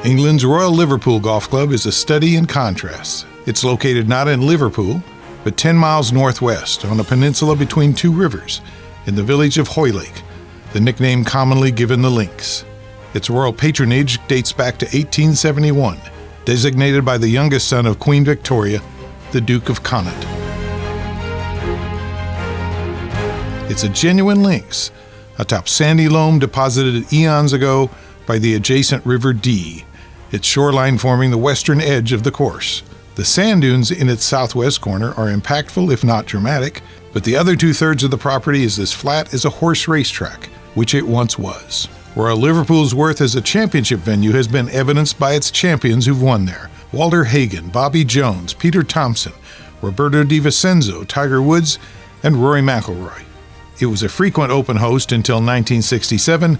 England's Royal Liverpool Golf Club is a study in contrasts. It's located not in Liverpool, but 10 miles northwest on a peninsula between two rivers, in the village of Hoylake, the nickname commonly given the Links. Its royal patronage dates back to 1871, designated by the youngest son of Queen Victoria, the Duke of Connaught. It's a genuine links, atop sandy loam deposited eons ago by the adjacent River Dee, its shoreline forming the western edge of the course. The sand dunes in its southwest corner are impactful if not dramatic, but the other two-thirds of the property is as flat as a horse racetrack, which it once was. Royal Liverpool's worth as a championship venue has been evidenced by its champions who've won there: Walter Hagen, Bobby Jones, Peter Thompson, Roberto Di Vincenzo, Tiger Woods, and Rory McIlroy. It was a frequent open host until 1967,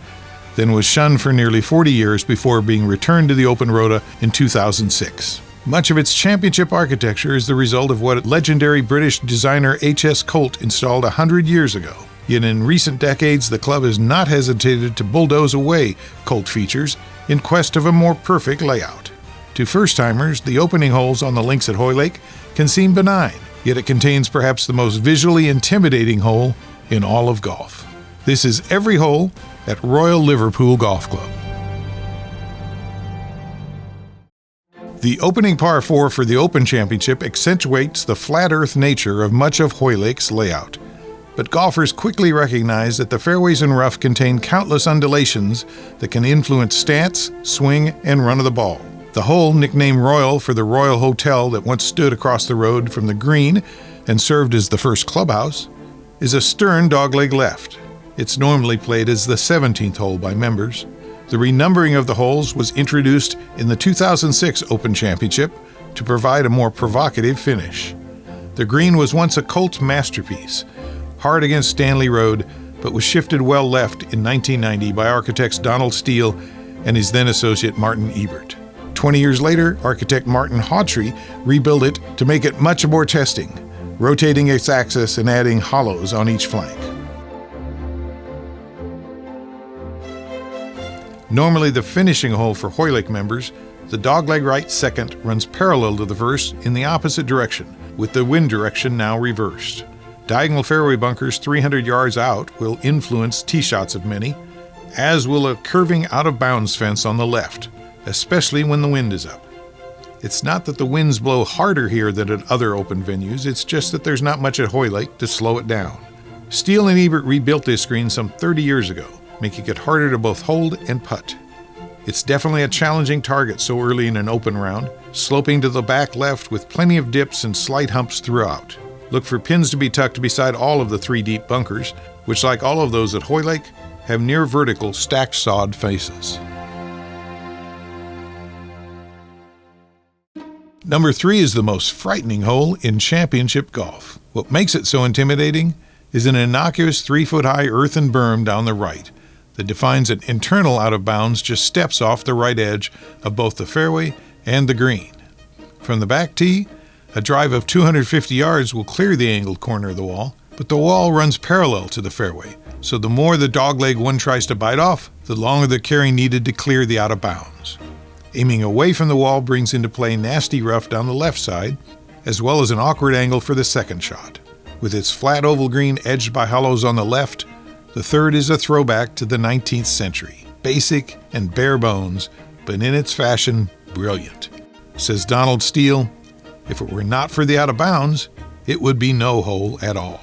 then was shunned for nearly 40 years before being returned to the open rota in 2006. Much of its championship architecture is the result of what legendary British designer H.S. Colt installed 100 years ago. Yet in recent decades, the club has not hesitated to bulldoze away Colt features in quest of a more perfect layout. To first-timers, the opening holes on the links at Hoylake can seem benign, yet it contains perhaps the most visually intimidating hole in all of golf. This is every hole at Royal Liverpool Golf Club. The opening par 4 for the Open Championship accentuates the flat earth nature of much of Hoylake's layout. But golfers quickly recognize that the fairways and rough contain countless undulations that can influence stance, swing, and run of the ball. The hole, nicknamed Royal for the Royal Hotel that once stood across the road from the green and served as the first clubhouse, is a stern dogleg left. It's normally played as the 17th hole by members. The renumbering of the holes was introduced in the 2006 Open Championship to provide a more provocative finish. The green was once a Colt masterpiece, hard against Stanley Road, but was shifted well left in 1990 by architects Donald Steele and his then associate Martin Ebert. 20 years later, architect Martin Hawtrey rebuilt it to make it much more testing, rotating its axis and adding hollows on each flank. Normally the finishing hole for Hoylake members, the dogleg right second runs parallel to the first in the opposite direction, with the wind direction now reversed. Diagonal fairway bunkers 300 yards out will influence tee shots of many, as will a curving out-of-bounds fence on the left, especially when the wind is up. It's not that the winds blow harder here than at other open venues, it's just that there's not much at Hoylake to slow it down. Steele and Ebert rebuilt this green some 30 years ago, making it harder to both hold and putt. It's definitely a challenging target so early in an open round, sloping to the back left with plenty of dips and slight humps throughout. Look for pins to be tucked beside all of the 3 deep bunkers, which, like all of those at Hoylake, have near vertical stacked sod faces. Number 3 is the most frightening hole in championship golf. What makes it so intimidating is an innocuous 3-foot-high earthen berm down the right that defines an internal out-of-bounds just steps off the right edge of both the fairway and the green. From the back tee, a drive of 250 yards will clear the angled corner of the wall, but the wall runs parallel to the fairway, so the more the dogleg one tries to bite off, the longer the carry needed to clear the out-of-bounds. Aiming away from the wall brings into play nasty rough down the left side, as well as an awkward angle for the second shot. With its flat oval green edged by hollows on the left, the third is a throwback to the 19th century. Basic and bare bones, but in its fashion, brilliant. Says Donald Steele, if it were not for the out of bounds, it would be no hole at all.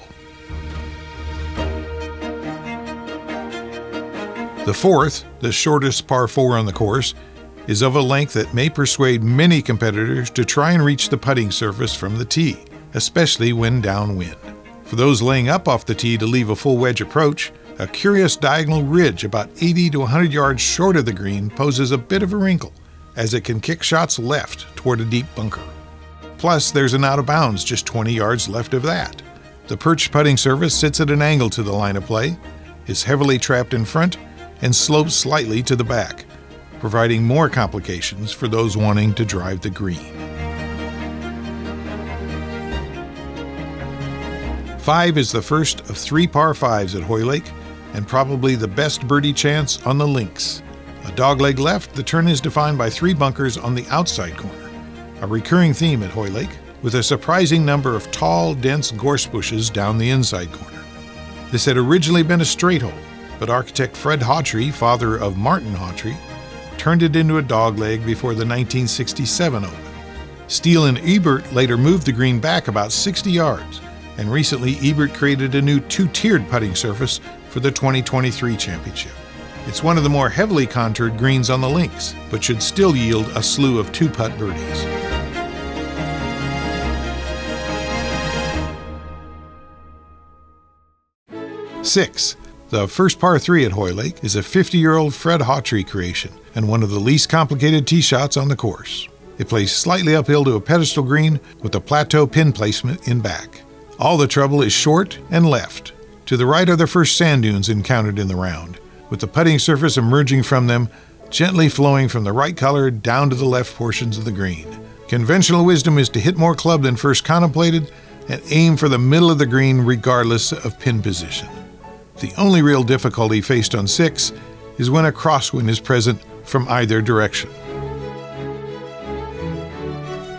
The fourth, the shortest par 4 on the course, is of a length that may persuade many competitors to try and reach the putting surface from the tee, especially when downwind. For those laying up off the tee to leave a full wedge approach, a curious diagonal ridge about 80 to 100 yards short of the green poses a bit of a wrinkle, as it can kick shots left toward a deep bunker. Plus, there's an out of bounds just 20 yards left of that. The perched putting surface sits at an angle to the line of play, is heavily trapped in front, and slopes slightly to the back, providing more complications for those wanting to drive the green. 5 is the first of 3 par 5s at Hoylake, and probably the best birdie chance on the links. A dogleg left, the turn is defined by 3 bunkers on the outside corner, a recurring theme at Hoylake, with a surprising number of tall, dense gorse bushes down the inside corner. This had originally been a straight hole, but architect Fred Hawtrey, father of Martin Hawtrey, turned it into a dogleg before the 1967 Open. Steele and Ebert later moved the green back about 60 yards, and recently Ebert created a new 2-tiered putting surface for the 2023 championship. It's one of the more heavily contoured greens on the links, but should still yield a slew of 2-putt birdies. 6. The first par 3 at Hoylake is a 50-year-old Fred Hawtrey creation and one of the least complicated tee shots on the course. It plays slightly uphill to a pedestal green with a plateau pin placement in back. All the trouble is short and left. To the right are the first sand dunes encountered in the round, with the putting surface emerging from them, gently flowing from the right color down to the left portions of the green. Conventional wisdom is to hit more club than first contemplated and aim for the middle of the green regardless of pin position. The only real difficulty faced on 6 is when a crosswind is present from either direction.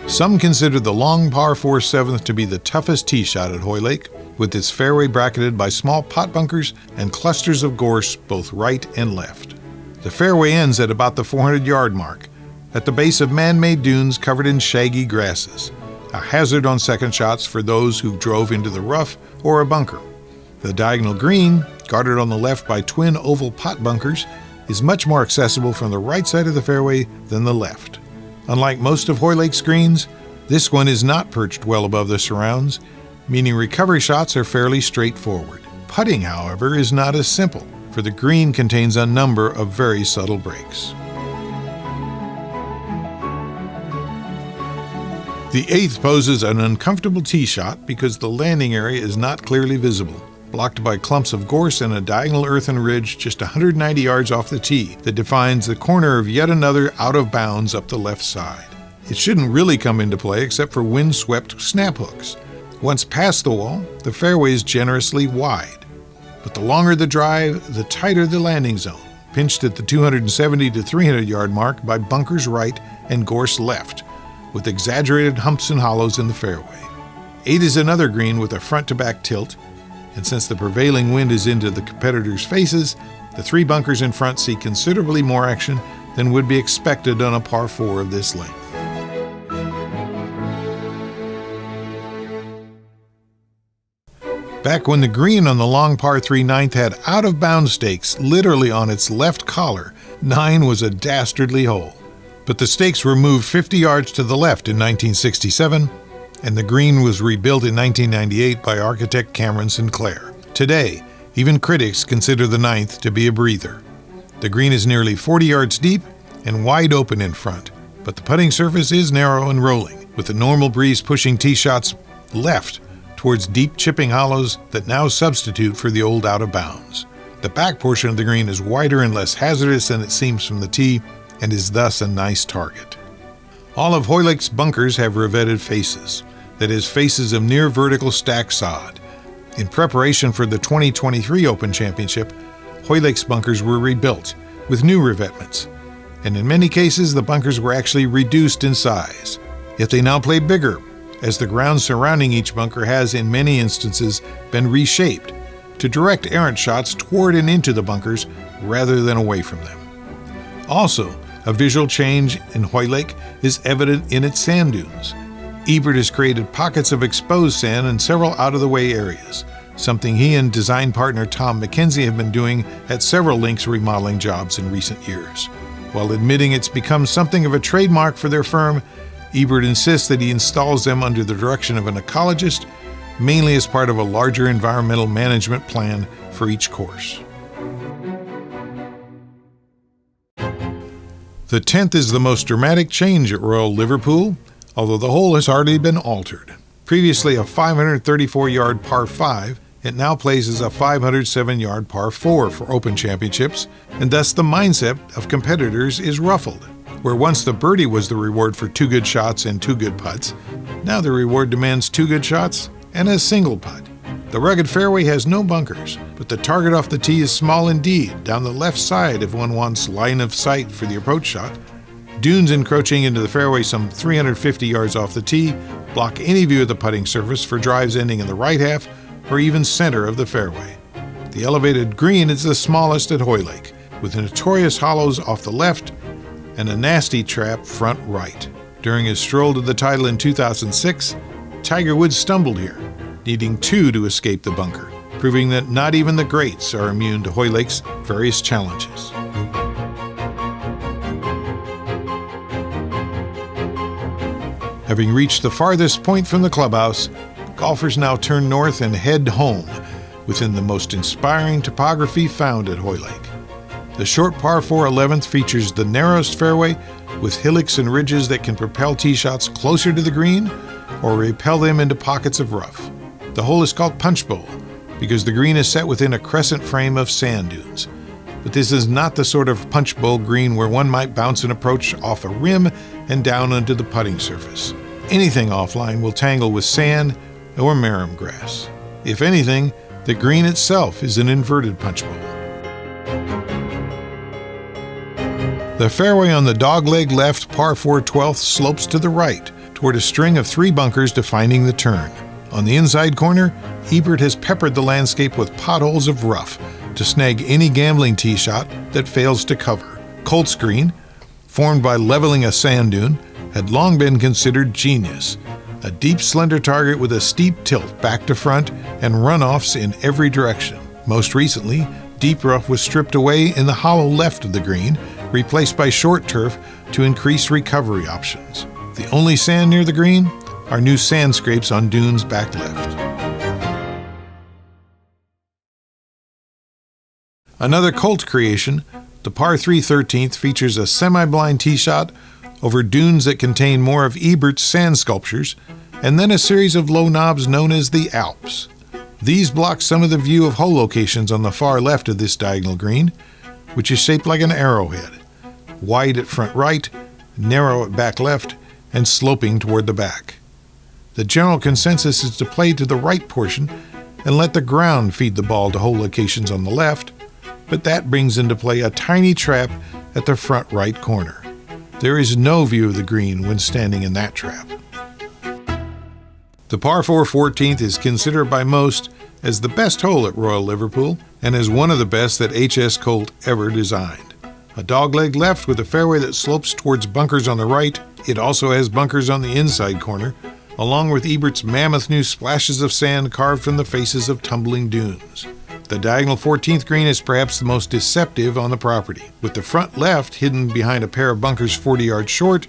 Some consider the long par 4 7th to be the toughest tee shot at Hoylake, with its fairway bracketed by small pot bunkers and clusters of gorse both right and left. The fairway ends at about the 400-yard mark, at the base of man-made dunes covered in shaggy grasses, a hazard on second shots for those who drove into the rough or a bunker. The diagonal green, guarded on the left by twin oval pot bunkers, is much more accessible from the right side of the fairway than the left. Unlike most of Hoylake's greens, this one is not perched well above the surrounds, meaning recovery shots are fairly straightforward. Putting, however, is not as simple, for the green contains a number of very subtle breaks. The 8th poses an uncomfortable tee shot because the landing area is not clearly visible, blocked by clumps of gorse and a diagonal earthen ridge just 190 yards off the tee that defines the corner of yet another out of bounds up the left side. It shouldn't really come into play except for wind-swept snap hooks. Once past the wall, the fairway is generously wide, but the longer the drive, the tighter the landing zone, pinched at the 270 to 300 yard mark by bunkers right and gorse left, with exaggerated humps and hollows in the fairway. 8 is another green with a front-to-back tilt, and since the prevailing wind is into the competitors' faces, the 3 bunkers in front see considerably more action than would be expected on a par 4 of this length. Back when the green on the long par 3 9th had out-of-bounds stakes literally on its left collar, 9 was a dastardly hole. But the stakes were moved 50 yards to the left in 1967, and the green was rebuilt in 1998 by architect Cameron Sinclair. Today, even critics consider the 9th to be a breather. The green is nearly 40 yards deep and wide open in front, but the putting surface is narrow and rolling, with the normal breeze pushing tee shots left towards deep chipping hollows that now substitute for the old out-of-bounds. The back portion of the green is wider and less hazardous than it seems from the tee, and is thus a nice target. All of Hoylake's bunkers have revetted faces, that is, faces of near vertical stack sod. In preparation for the 2023 Open Championship, Hoylake's bunkers were rebuilt with new revetments, and in many cases the bunkers were actually reduced in size. Yet they now play bigger, as the ground surrounding each bunker has in many instances been reshaped to direct errant shots toward and into the bunkers rather than away from them. Also, a visual change in Hoylake is evident in its sand dunes. Ebert has created pockets of exposed sand in several out-of-the-way areas, something he and design partner Tom McKenzie have been doing at several links remodeling jobs in recent years. While admitting it's become something of a trademark for their firm, Ebert insists that he installs them under the direction of an ecologist, mainly as part of a larger environmental management plan for each course. The 10th is the most dramatic change at Royal Liverpool, although the hole has hardly been altered. Previously a 534-yard par 5, it now plays as a 507-yard par 4 for Open Championships, and thus the mindset of competitors is ruffled. Where once the birdie was the reward for 2 good shots and 2 good putts, now the reward demands 2 good shots and a single putt. The rugged fairway has no bunkers, but the target off the tee is small indeed, down the left side if one wants line of sight for the approach shot. Dunes encroaching into the fairway some 350 yards off the tee block any view of the putting surface for drives ending in the right half or even center of the fairway. The elevated green is the smallest at Hoylake, with notorious hollows off the left and a nasty trap front right. During his stroll to the title in 2006, Tiger Woods stumbled here, needing 2 to escape the bunker, proving that not even the greats are immune to Hoylake's various challenges. Having reached the farthest point from the clubhouse, golfers now turn north and head home within the most inspiring topography found at Hoylake. The short par 4 11th features the narrowest fairway with hillocks and ridges that can propel tee shots closer to the green or repel them into pockets of rough. The hole is called Punch Bowl because the green is set within a crescent frame of sand dunes. But this is not the sort of punch bowl green where one might bounce an approach off a rim and down onto the putting surface. Anything offline will tangle with sand or marram grass. If anything, the green itself is an inverted punch bowl. The fairway on the dogleg left par 4 12th slopes to the right toward a string of 3 bunkers defining the turn. On the inside corner, Ebert has peppered the landscape with potholes of rough to snag any gambling tee shot that fails to cover. Colts Green, formed by leveling a sand dune, had long been considered genius. A deep, slender target with a steep tilt back to front and runoffs in every direction. Most recently, deep rough was stripped away in the hollow left of the green, replaced by short turf to increase recovery options. The only sand near the green are new sand scrapes on dunes back left. Another Colt creation, the par 3 13th features a semi-blind tee shot over dunes that contain more of Ebert's sand sculptures, and then a series of low knobs known as the Alps. These block some of the view of hole locations on the far left of this diagonal green, which is shaped like an arrowhead, wide at front right, narrow at back left, and sloping toward the back. The general consensus is to play to the right portion and let the ground feed the ball to hole locations on the left, but that brings into play a tiny trap at the front right corner. There is no view of the green when standing in that trap. The par 4 14th is considered by most as the best hole at Royal Liverpool and as one of the best that H.S. Colt ever designed. A dogleg left with a fairway that slopes towards bunkers on the right, it also has bunkers on the inside corner, along with Ebert's mammoth new splashes of sand carved from the faces of tumbling dunes. The diagonal 14th green is perhaps the most deceptive on the property, with the front left hidden behind a pair of bunkers 40 yards short,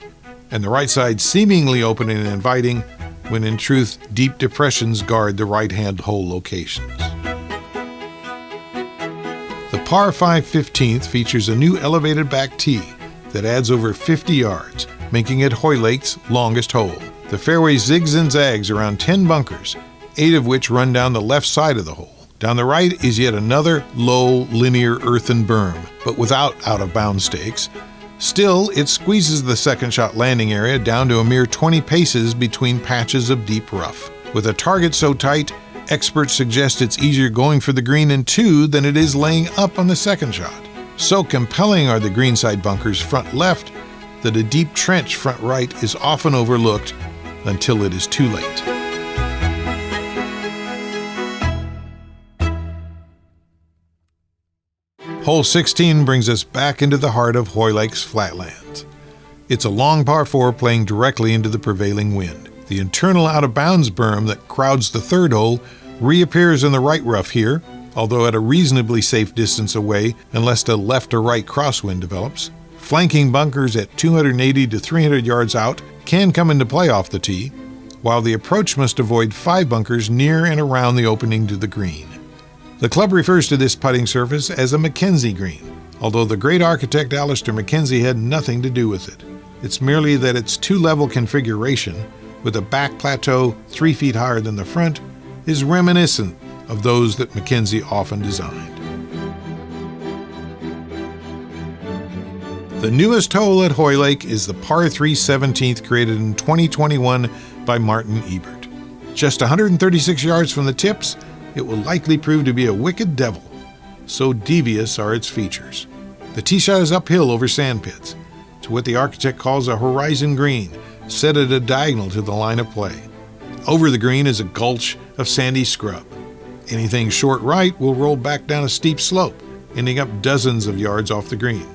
and the right side seemingly open and inviting, when in truth deep depressions guard the right-hand hole locations. The par 5 15th features a new elevated back tee that adds over 50 yards, making it Hoylake's longest hole. The fairway zigs and zags around 10 bunkers, 8 of which run down the left side of the hole. Down the right is yet another low, linear earthen berm, but without out-of-bounds stakes. Still, it squeezes the second shot landing area down to a mere 20 paces between patches of deep rough. With a target so tight, experts suggest it's easier going for the green in 2 than it is laying up on the second shot. So compelling are the greenside bunkers front left that a deep trench front right is often overlooked until it is too late. Hole 16 brings us back into the heart of Hoylake's flatlands. It's a long par 4 playing directly into the prevailing wind. The internal out-of-bounds berm that crowds the third hole reappears in the right rough here, although at a reasonably safe distance away unless a left or right crosswind develops. Flanking bunkers at 280 to 300 yards out can come into play off the tee, while the approach must avoid 5 bunkers near and around the opening to the green. The club refers to this putting surface as a Mackenzie green, although the great architect Alister Mackenzie had nothing to do with it. It's merely that its 2-level configuration, with a back plateau 3 feet higher than the front, is reminiscent of those that Mackenzie often designed. The newest hole at Hoylake is the par 3 17th created in 2021 by Martin Ebert. Just 136 yards from the tips, it will likely prove to be a wicked devil. So devious are its features. The tee shot is uphill over sand pits. It's what the architect calls a horizon green, set at a diagonal to the line of play. Over the green is a gulch of sandy scrub. Anything short right will roll back down a steep slope, ending up dozens of yards off the green.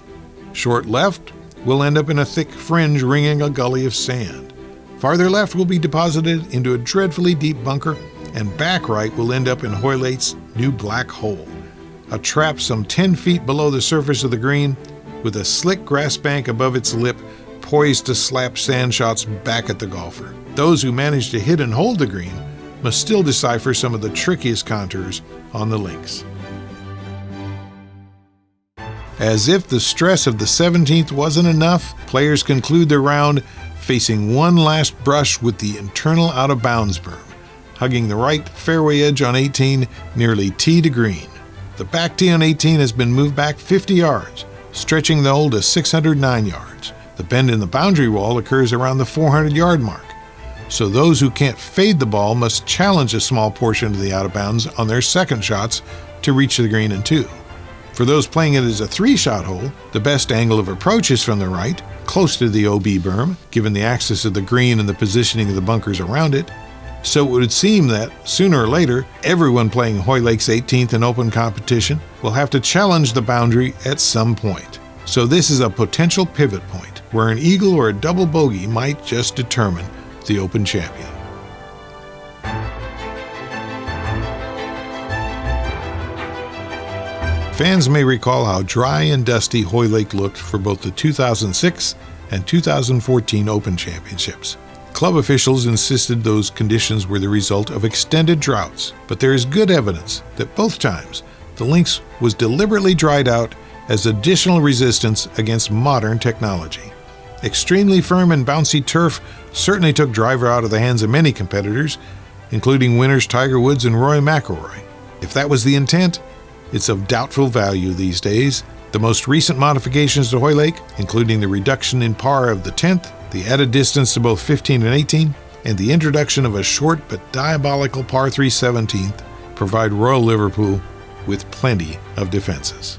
Short left will end up in a thick fringe ringing a gully of sand. Farther left will be deposited into a dreadfully deep bunker, and back right will end up in Hoylake's new black hole, a trap some 10 feet below the surface of the green, with a slick grass bank above its lip poised to slap sand shots back at the golfer. Those who manage to hit and hold the green must still decipher some of the trickiest contours on the links. As if the stress of the 17th wasn't enough, players conclude their round facing one last brush with the internal out-of-bounds berm, hugging the right fairway edge on 18, nearly tee to green. The back tee on 18 has been moved back 50 yards, stretching the hole to 609 yards. The bend in the boundary wall occurs around the 400-yard mark, so those who can't fade the ball must challenge a small portion of the out-of-bounds on their second shots to reach the green in two. For those playing it as a three-shot hole, the best angle of approach is from the right, close to the OB berm, given the axis of the green and the positioning of the bunkers around it. So it would seem that, sooner or later, everyone playing Hoylake's 18th in open competition will have to challenge the boundary at some point. So this is a potential pivot point, where an eagle or a double bogey might just determine the Open champion. Fans may recall how dry and dusty Hoylake looked for both the 2006 and 2014 Open Championships. Club officials insisted those conditions were the result of extended droughts, but there is good evidence that both times the links was deliberately dried out as additional resistance against modern technology. Extremely firm and bouncy turf certainly took driver out of the hands of many competitors, including winners Tiger Woods and Rory McIlroy. If that was the intent, it's of doubtful value these days. The most recent modifications to Hoylake, including the reduction in par of the 10th, the added distance to both 15 and 18, and the introduction of a short but diabolical par 3 17th, provide Royal Liverpool with plenty of defenses.